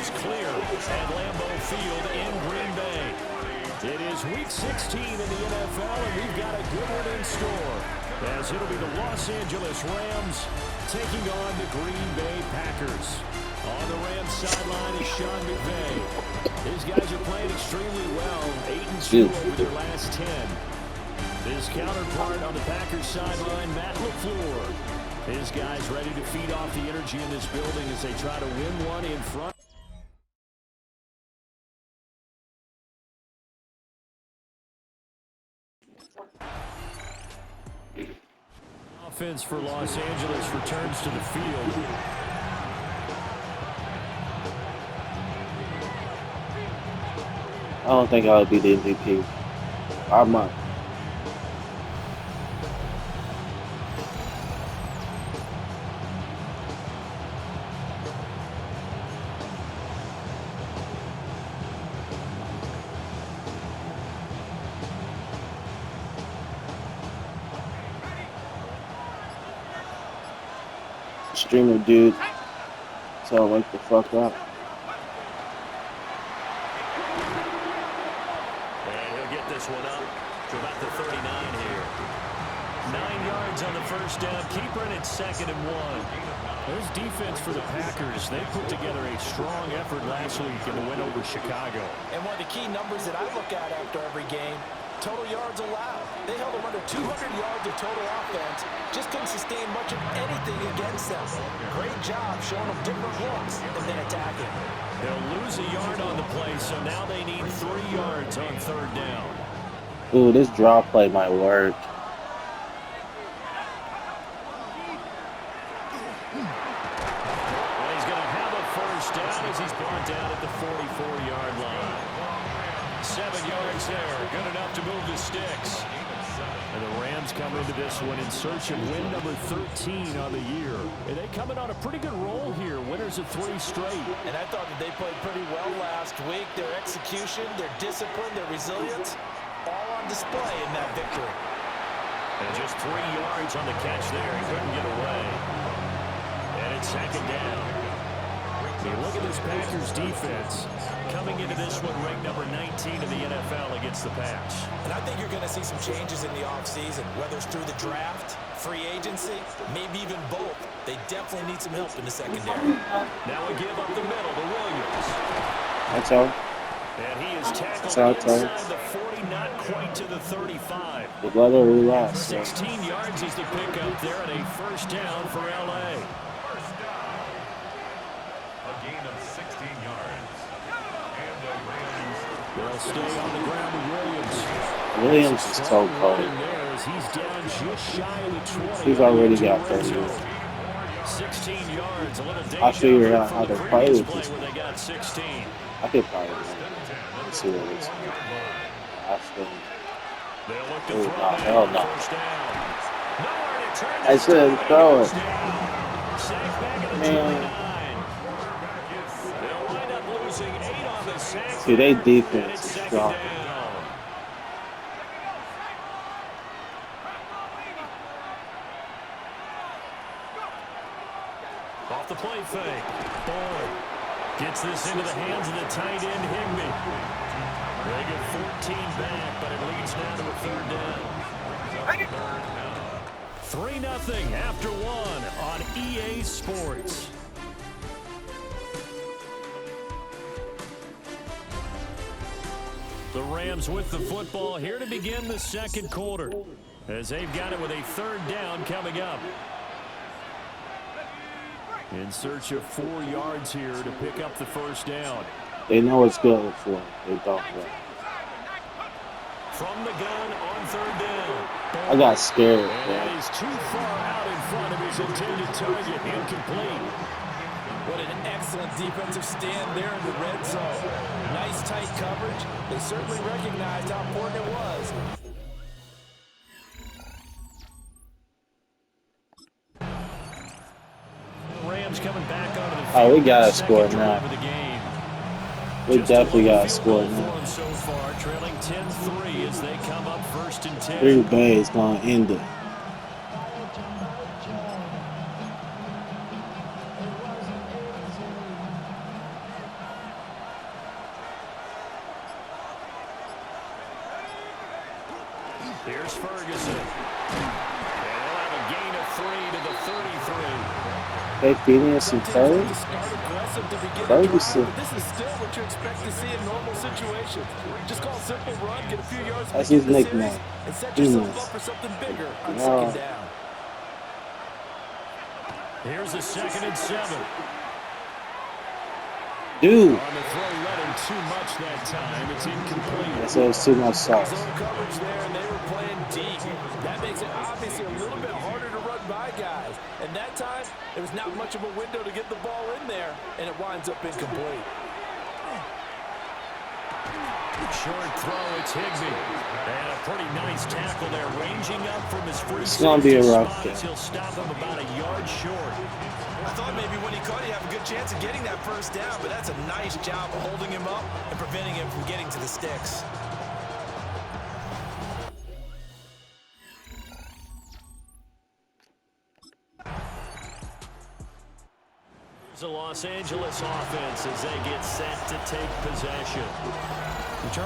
is clear at Lambeau Field in Green Bay. It is Week 16 in the NFL, and we've got a good one in store, as it'll be the Los Angeles Rams taking on the Green Bay Packers. On the Rams sideline is Sean McVay. These guys are playing extremely well, 8-2 over their last 10. His counterpart on the Packers sideline, Matt LaFleur. His guys ready to feed off the energy in this building as they try to win one in front. Offense for Los Angeles returns to the field. I don't think I would be the MVP. I might. Streamer dude, so wake the fuck up. And he'll get this one up to about the 39 here. 9 yards on the first down. Keeper in at 2nd and 1. There's defense for the Packers. They put together a strong effort last week in the win over Chicago. And one of the key numbers that I look at after every game, total yards allowed. They held them under 200 yards of total offense. Just couldn't sustain much of anything against them. Great job showing them different looks and then attacking. They'll lose a yard on the play, so now they need 3 yards on 3rd down. Ooh, this draw play might work. Well, he's going to have a first down as he's brought down at the 44-yard line. 7 yards there, good enough to move the sticks. And the Rams come into this one in search of win number 13 on the year. And they coming on a pretty good roll here, winners of 3 straight. And I thought that they played pretty well last week. Their execution, their discipline, their resilience, all on display in that victory. And just 3 yards on the catch there. He couldn't get away. And it's 2nd down. You look at this Packers defense coming into this one ranked number 19 in the NFL against the pass. And I think you're going to see some changes in the offseason, whether it's through the draft, free agency, maybe even both. They definitely need some help in the secondary. Now a give up the middle to Williams. That's all. And he is tackled inside the 40, not quite to the 35. The weather relax. 16 yards is the pickup there and a first down for L.A. They'll stay on the ground with Williams. Williams is so cold. He's down just shy of the 20. He's already got 30. 16 yards, a little I'll figure out how to play with play this. where they got 16. I could probably let's see what it is. They'll look to Oh, throw hell no. first down. Nowhere to turn I this said time. throw it. Sack back at the Man. 29. They'll wind up losing 8 on the sack. See, they And defense it's is 2nd strong. down. Off the play fake. Boyd gets this into the hands of the tight end, Higbee. They get 14 back, but it leads now to a 3rd down. 3-0 after 1 on EA Sports. The Rams with the football here to begin the 2nd quarter, as they've got it with a 3rd down coming up. In search of 4 yards here to pick up the first down. They know what's good for. They don't. From the gun on 3rd down. I got scared. And that is too far out in front of his intended target. Incomplete. What an excellent defensive stand there in the red zone. Nice tight coverage. They certainly recognized how important it was. Rams coming back onto the field. Oh, we gotta score now. Of the game. We Just definitely a little gotta field score goal for now. them so far, trailing 10-3 as they come up 1st and 10. Green Bay is gonna end it. Here's Ferguson. And he'll have a gain of 3 to the 33. They feeding us some third? Ferguson. But this is still what you expect to see in normal situations. Just call a simple run, get a few yards to That's begin his the series, nickname. and set yourself up for something bigger on second down. Here's a 2nd and 7. Dude. On the throw, let him too much that time. It's incomplete. So it's too much sauce. Zone coverage there, and they were playing deep. That makes it obviously a little bit harder to run by guys. And that time, there was not much of a window to get the ball in there, and it winds up incomplete. Short throw, it's Higbee. And a pretty nice tackle there, ranging up from his free It's going to be a rough game. He'll stop him about a yard short. I thought maybe when he caught it, he'd have a good chance of getting that first down, but that's a nice job of holding him up and preventing him from getting to the sticks. The Los Angeles offense as they get set to take possession.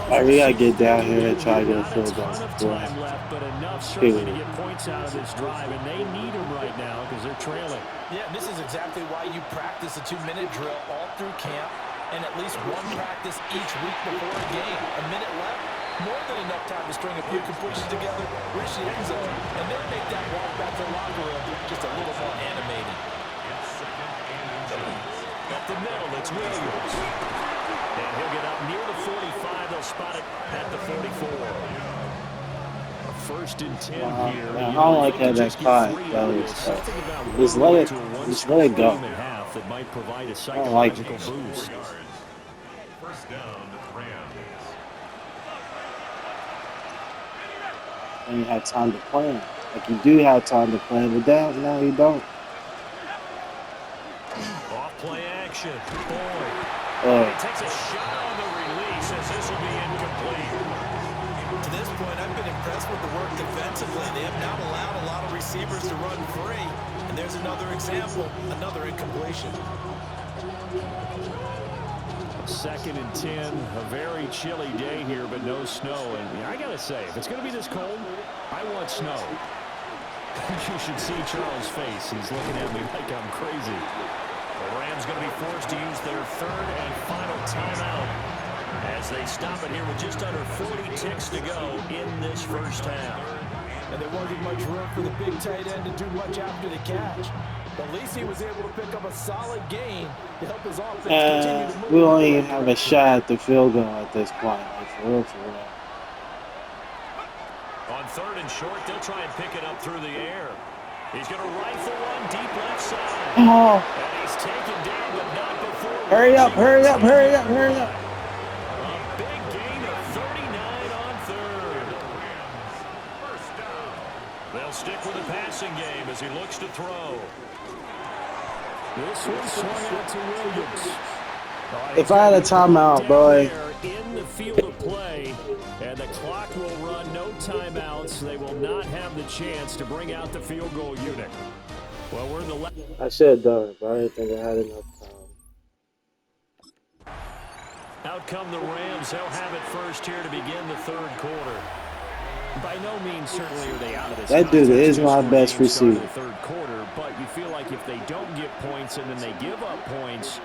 Alright, we gotta get down here and try to get a field goal. Time left, but enough certainly to get points out of this drive, and they need them right now because they're trailing. Yeah, this is exactly why you practice a 2-minute drill all through camp and at least one practice each week before a game. A minute left, more than enough time to string a few completions together, reach the end zone, and then make that walk back to the locker room just a little more animated. Up the middle, it's Williams. And he'll get up near the 45. They'll spot it at the 44. A 1st and 10 here. I don't like how that caught. Just let it go. That might provide a I don't like it. boost. First down, Rams. And you have time to plan. Like you do have time to plan, but that no, you don't. Off-play action. Boyd. He takes a shot on the release as this will be incomplete. To this point, I've been impressed with the work defensively. They have not allowed a lot of receivers to run free. And there's another example, another incompletion. 2nd and 10. A very chilly day here, but no snow. And I got to say, if it's going to be this cold, I want snow. You should see Charles' face. He's looking at me like I'm crazy. The Rams going to be forced to use their 3rd and final timeout as they stop it here with just under 40 ticks to go in this first half. And there wasn't much room for the big tight end to do much after the catch. But at least he was able to pick up a solid gain to help his offense continue to move. We don't even have a shot at the field goal at this point. Like, for real, for real. On 3rd and short, they'll try and pick it up through the air. He's going to rifle one deep left side. Oh. And he's taken down, but not before. Hurry up, hurry up, hurry up, hurry up. A big gain of 39 on 3rd. They'll stick with the passing game as he looks to throw. This one swung out to Williams. If I had a timeout, boy. In the field of play, and the clock will run. No timeouts. They will not have the chance to bring out the field goal unit. Well, we're in the I should have done it, but I didn't think I had enough time. Out come the Rams. They'll have it first here to begin the 3rd quarter. By no means certainly are they out of this. That dude is my best receiver. The 3rd quarter, but you feel like if they don't get points and then they give up points,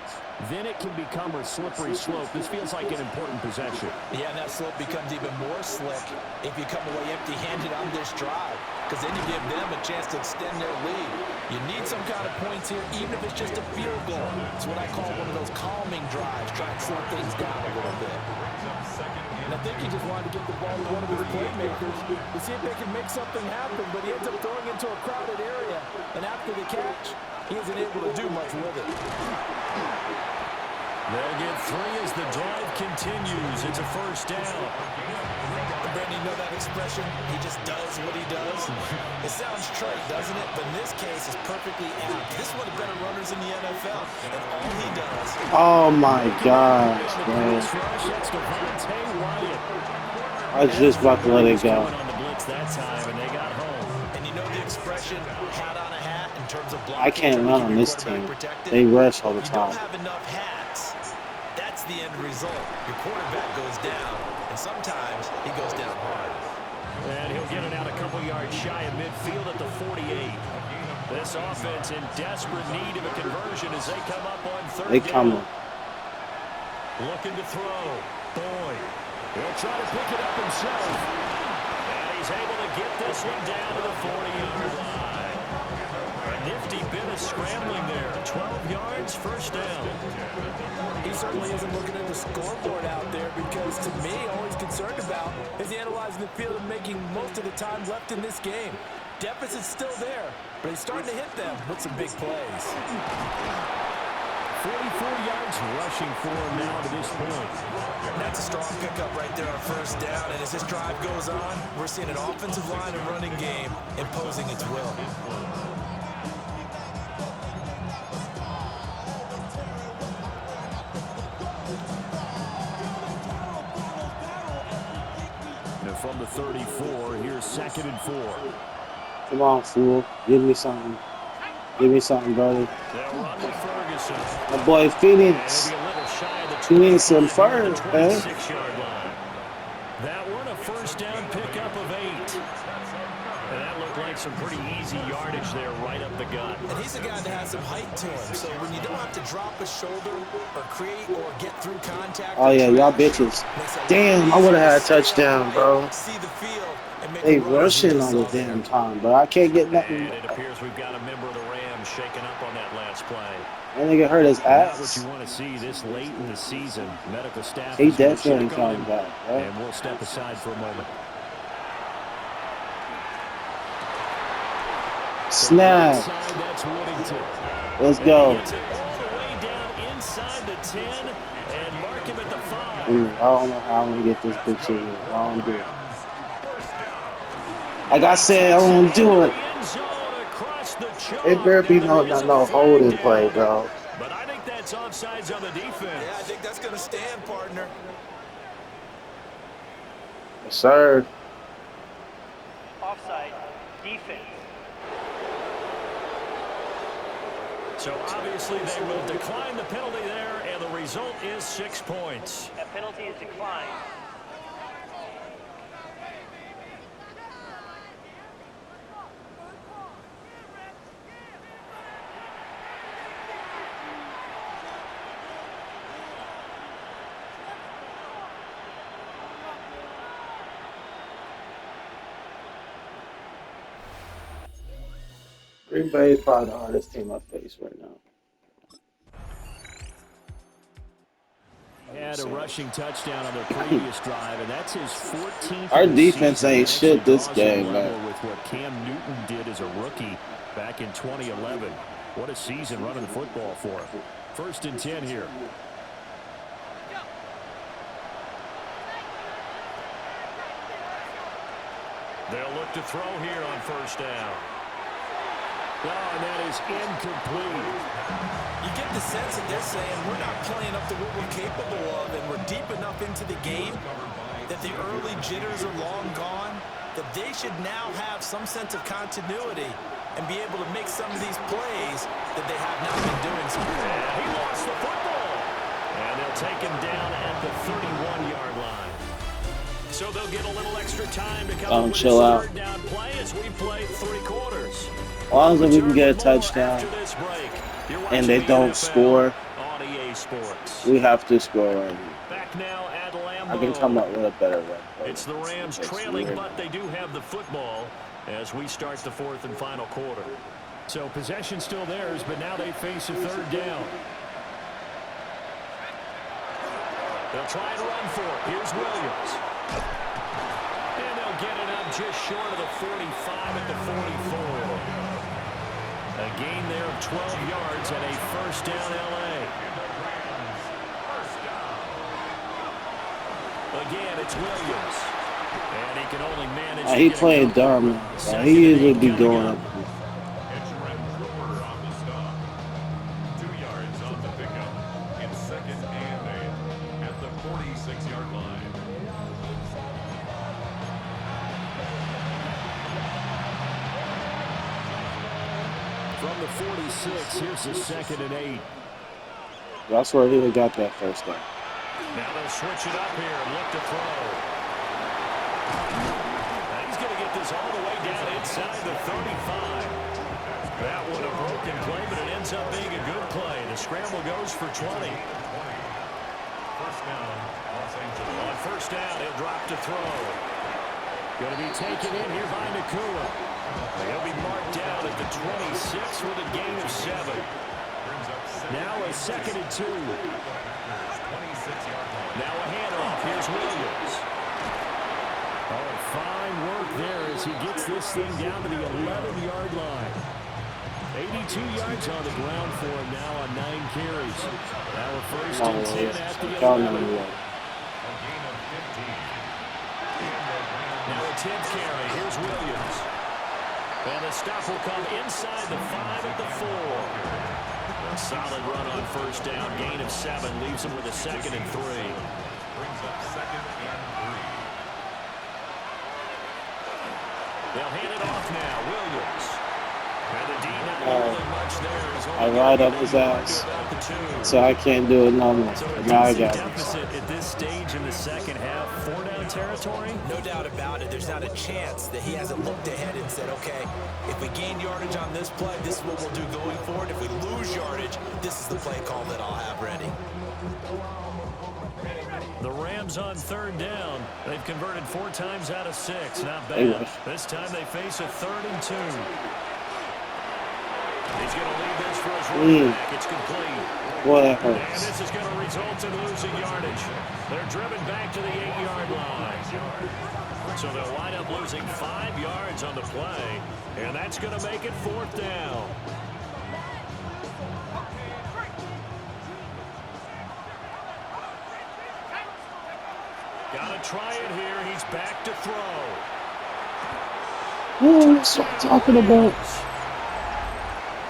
then it can become a slippery slope. This feels like an important possession. Yeah, and that slope becomes even more slick if you come away empty-handed on this drive, because then you give them a chance to extend their lead. You need some kind of points here, even if it's just a field goal. It's what I call one of those calming drives, try and slow things down a little bit. And I think he just wanted to get the ball to one of his playmakers to see if they can make something happen, but he ends up throwing into a crowded area, and after the catch, he isn't able to do much with it. They'll get 3 as the drive continues. It's a first down. Brandon, you know that expression? He just does what he does. It sounds trite, doesn't it? But in this case, it's perfectly apt. This is one of the better runners in the NFL, and all he does. Oh my gosh, man. I was just about to let it go. And you know the expression, hat on a hat, in terms of blocking. I can't run on this team. They rush all the time. You don't have enough hats. That's the end result. Your quarterback goes down, and sometimes he goes down hard. And he'll get it out a couple yards shy of midfield at the 48. This offense in desperate need of a conversion as they come up on third down. Looking to throw. Boyd. He'll try to pick it up himself. And he's able to get this one down to the 40-yard line. A nifty bit of scrambling there. 12 yards, first down. He certainly isn't looking at the scoreboard out there because, to me, all he's concerned about is analyzing the field and making most of the time left in this game. Deficit's still there, but he's starting to hit them with some big plays. 44 yards rushing for him now to this point. That's a strong pickup right there on first down, and as this drive goes on, we're seeing an offensive line and running game imposing its will. And from the 34, here's 2nd and 4. Come on, fool. Give me something. Give me something, brother. My boy Phoenix. He needs some first, man. That one a first down pickup of 8. And that looked like some pretty easy yardage there right up the gut. And he's a guy that has some height to him. So when you don't have to drop a shoulder or create or get through contact. Oh, yeah, y'all bitches. Damn, I would have had a touchdown, bro. See the field. They rushing all the damn time, bro. I can't get nothing. And it appears we've got a member of the Rams shaking up on that last play. That nigga hurt his That's ass. what you want to see this late in the season. Medical staff. He definitely coming back, right? And we'll step aside for a moment. Snap. Let's go. All the way down inside the 10 and mark him at the 5. I don't know how I'm gonna get this bitch in here. I don't do it. Like I said, I won't do it. It better be no holding play, bro. But I think that's offsides on the defense. Yeah, I think that's going to stand, partner. Yes, sir. Offside, defense. So obviously they will decline the penalty there, and the result is 6 points. That penalty is declined. Green Bay is probably the hardest team I face right now. Had a rushing touchdown on their previous drive, and that's his 14th. Our defense ain't shit this game, man. With what Cam Newton did as a rookie back in 2011. What a season running the football for him. 1st and 10 here. They'll look to throw here on first down. Oh, and that is incomplete. You get the sense that they're saying we're not playing up to what we're capable of, and we're deep enough into the game that the early jitters are long gone, that they should now have some sense of continuity and be able to make some of these plays that they have not been doing. He lost the football. And they'll take him down at the 31-yard line. So they'll get a little extra time to come up with chill out. 3rd down play as we play 3 quarters. As long as we can get a touchdown and they don't score, we have to score right now. I can come up with a better way. It's the Rams trailing, but they do have the football as we start the 4th and final quarter. So possession still theirs, but now they face a 3rd down. They'll try and run for it. Here's Williams. And they'll get it up just short of the 45 at the 44. A gain there of 12 yards and a first down L.A. Again, it's Williams. And he can only manage. He playing dumb. He usually be going up. It's Trooper on the stop. 2 yards on the pickup. It's 2nd and 8 at the 46-yard line. From the 46, here's the 2nd and 8. That's where he got that first down. Now they'll switch it up here and look to throw. And this all the way down inside the 35. That one a broken play, but it ends up being a good play. The scramble goes for 20. First down, Los Angeles. On first down, he'll drop to throw. Going to be taken in here by Nakua. He'll be marked down at the 26 with a gain of 7. Now a 2nd and 2. 26-yard line. Now a handoff. Here's Williams. Oh, fine work there as he gets this thing down to the 11-yard line. 82 yards on the ground for him now on 9 carries. Now a 1st and 10 at the 11. A gain of 15. Now a 10th carry. Here's Williams. And the stop will come inside the 5 at the 4. A solid run on first down. Gain of 7 leaves him with a 2nd and 3. Brings up 2nd and 3. They'll hand it off now. Williams. And the D not really much there. I ride up his ass, so I can't do it no more. So Now I got deficit at this stage in the second half. 4-down territory. No doubt about it. There's not a chance that he hasn't looked ahead and said, okay, if we gain yardage on this play, this is what we'll do going forward. If we lose yardage, this is the play call that I'll have ready. The Rams on 3rd down. They've converted 4 times out of 6. Not bad. This time they face a 3rd and 2. He's going to leave this for his running back. It's complete. Boy, that And hurts. this is going to result in losing yardage. They're driven back to the 8-yard line. So they'll wind up losing 5 yards on the play. And that's going to make it 4th down. Got to try it here. He's back to throw. Ooh, that's what I'm talking about.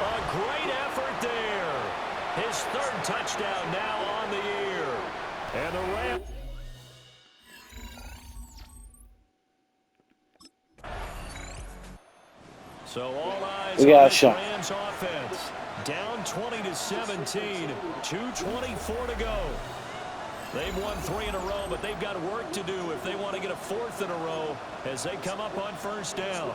A great effort there. His 3rd touchdown now on the year. And the Rams. So all eyes We got on a this shot. Rams offense. Down 20-17. 2:24 to go. They've won 3 in a row, but they've got work to do if they want to get a 4th in a row as they come up on first down.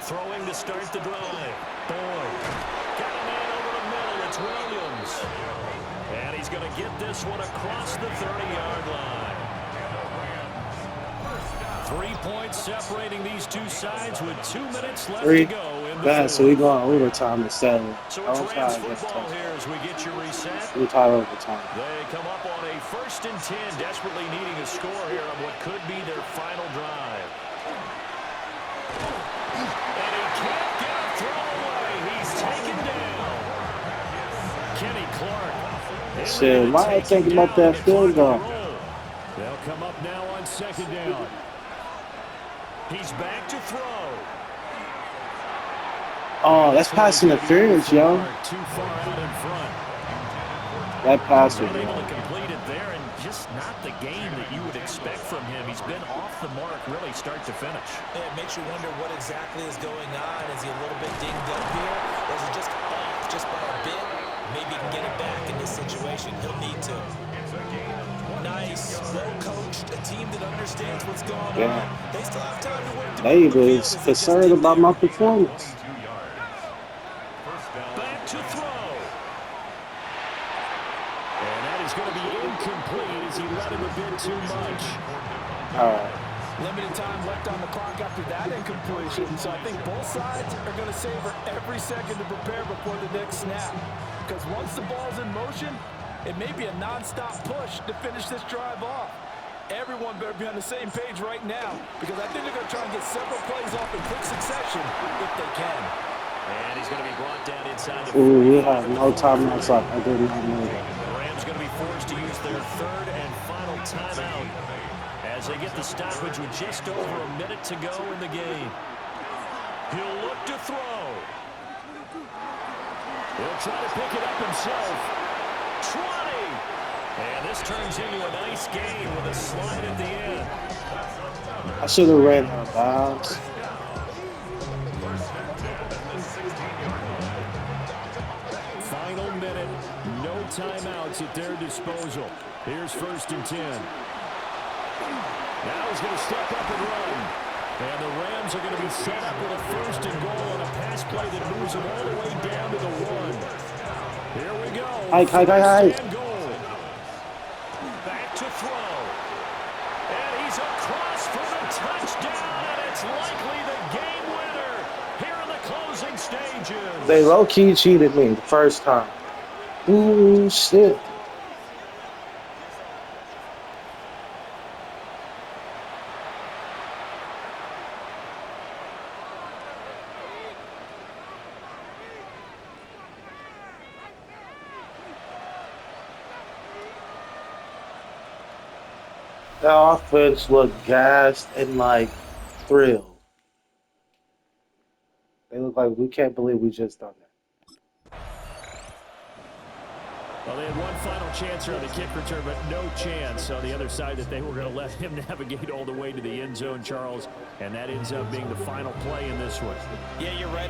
Throwing to start the drive. Boyd. Got a man over the middle. It's Williams. And he's going to get this one across the 30-yard line. 3 points separating these two sides with 2 minutes left to go in the Man, so we fourth. going overtime instead of So I it's don't try Rams to get football touched. here as we get you reset. We try overtime. They come up on a 1st and 10, desperately needing a score here on what could be their final drive. And he can't get a throw away. He's taken down. Kenny Clark. Shit, why I think about that field goal? They'll come up now on 2nd down. He's back to throw. Oh, that's pass interference, yo. Too far out in front. That pass was Unable to wrong. complete it there, and just not the game that you would expect from him. He's been off the mark really start to finish. It makes you wonder what exactly is going on. Is he a little bit dinged up here? Or is he just off just by a bit? Maybe he can get it back in this situation. He'll need to. Nice, well-coached, a team that understands what's going on. They still have time to work. They was concerned about my performance. Back to throw. And that is going to be incomplete as he let him a bit too much. All right. Limited time left on the clock after that incompletion. So I think both sides are going to savor every second to prepare before the next snap. Because once the ball's in motion, it may be a non-stop push to finish this drive off. Everyone better be on the same page right now because I think they're going to try and get several plays off in quick succession if they can. And he's going to be brought down inside the Ooh, we have no timeouts up. I did not know that. The Rams going to be forced to use their 3rd and final timeout as they get the stoppage with just over a minute to go in the game. He'll look to throw. He'll try to pick it up himself. 20. And this turns into a nice gain with a slide at the end. I should have ran out of bounds. Final minute, no timeouts at their disposal. Here's 1st and 10. Now he's going to step up and run. And the Rams are going to be set up with a 1st and goal on a pass play that moves them all the way down to the 1. Here we go. Hike. And goal. Back to throw. And he's across for the touchdown. And it's likely the game winner here in the closing stages. They low-key cheated me the first time. Ooh, shit. The offense looked gassed and like thrilled. They look like we can't believe we just done that. Well, they had one final chance here on the kick return, but no chance on the other side that they were going to let him navigate all the way to the end zone, Charles. And that ends up being the final play in this one. Yeah, you're right.